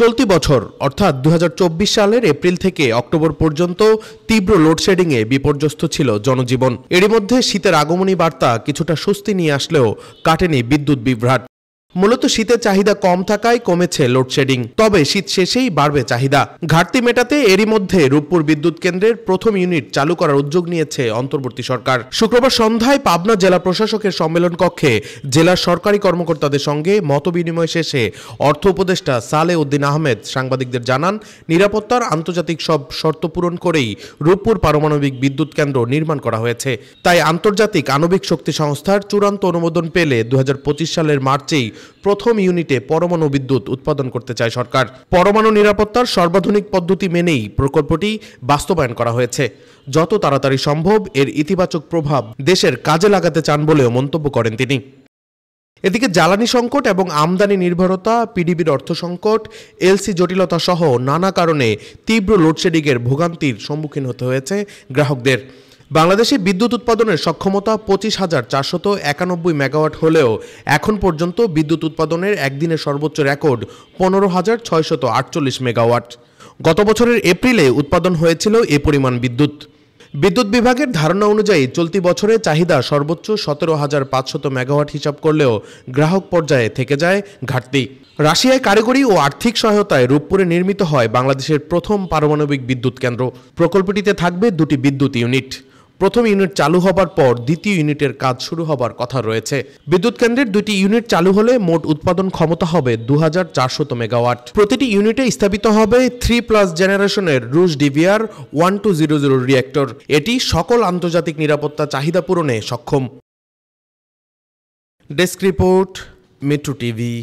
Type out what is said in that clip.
চলতি বছর অর্থাৎ 2024 সালের এপ্রিল থেকে অক্টোবর পর্যন্ত তীব্র লোডশেডিংয়ে বিপর্যস্ত ছিল জনজীবন। এরই মধ্যে শীতের আগমনী বার্তা কিছুটা স্বস্তি নিয়ে আসলেও কাটেনি বিদ্যুৎ বিভ্রাট। মূলত শীতের চাহিদা কম থাকায় কমেছে লোডশেডিং, তবে শীত শেষেই বাড়বে চাহিদা। ঘাটতি মেটাতে এরই মধ্যে রূপপুর বিদ্যুৎ কেন্দ্রের প্রথম ইউনিট চালু করার উদ্যোগ নিয়েছে অন্তর্বর্তী সরকার। শুক্রবার সন্ধ্যায় পাবনা জেলা প্রশাসকের সম্মেলন কক্ষে জেলার সরকারি কর্মকর্তাদের সঙ্গে মতবিনিময় শেষে অর্থ উপদেষ্টা সালে উদ্দিন আহমেদ সাংবাদিকদের জানান, নিরাপত্তার আন্তর্জাতিক সব শর্ত পূরণ করেই রূপপুর পারমাণবিক বিদ্যুৎ কেন্দ্র নির্মাণ করা হয়েছে। তাই আন্তর্জাতিক আণবিক শক্তি সংস্থার চূড়ান্ত অনুমোদন পেলে 2025 সালের মার্চেই প্রথম ইউনিটে পরমাণু বিদ্যুৎ উৎপাদন করতে চায় সরকার। পরমাণু নিরাপত্তার সর্বাধুনিক পদ্ধতি মেনেই প্রকল্পটি বাস্তবায়ন করা হয়েছে। যত তাড়াতাড়ি সম্ভব এর ইতিবাচক প্রভাব দেশের কাজে লাগাতে চান বলেও মন্তব্য করেন তিনি। এদিকে জ্বালানি সংকট এবং আমদানি নির্ভরতা, পিডিবির অর্থ সংকট, এলসি জটিলতা সহ নানা কারণে তীব্র লোডশেডিংয়ের ভোগান্তির সম্মুখীন হতে হয়েছে গ্রাহকদের। বাংলাদেশে বিদ্যুৎ উৎপাদনের সক্ষমতা 25,491 মেগাওয়াট হলেও এখন পর্যন্ত বিদ্যুৎ উৎপাদনের একদিনের সর্বোচ্চ রেকর্ড 15,648 মেগাওয়াট। গত বছরের এপ্রিলে উৎপাদন হয়েছিল এ পরিমাণ বিদ্যুৎ। বিদ্যুৎ বিভাগের ধারণা অনুযায়ী চলতি বছরে চাহিদা সর্বোচ্চ 17,500 মেগাওয়াট হিসাব করলেও গ্রাহক পর্যায়ে থেকে যায় ঘাটতি। রাশিয়ায় কারিগরি ও আর্থিক সহায়তায় রূপপুরে নির্মিত হয় বাংলাদেশের প্রথম পারমাণবিক বিদ্যুৎ কেন্দ্র। প্রকল্পটিতে থাকবে 2টি বিদ্যুৎ ইউনিট। প্রথম ইউনিট চালু হবার পর দ্বিতীয় ইউনিটের কাজ শুরু হবার কথা রয়েছে। বিদ্যুৎ কেন্দ্রের 2টি ইউনিট চালু হলে মোট উৎপাদন ক্ষমতা হবে 2,400 মেগাওয়াট। প্রতিটি ইউনিটে স্থাপিত হবে 3+ জেনারেশনের রুশ ডিভিআর 1200 রিঅ্যাক্টর। এটি সকল আন্তর্জাতিক নিরাপত্তা চাহিদা পূরণে সক্ষম। Desk report, metro TV.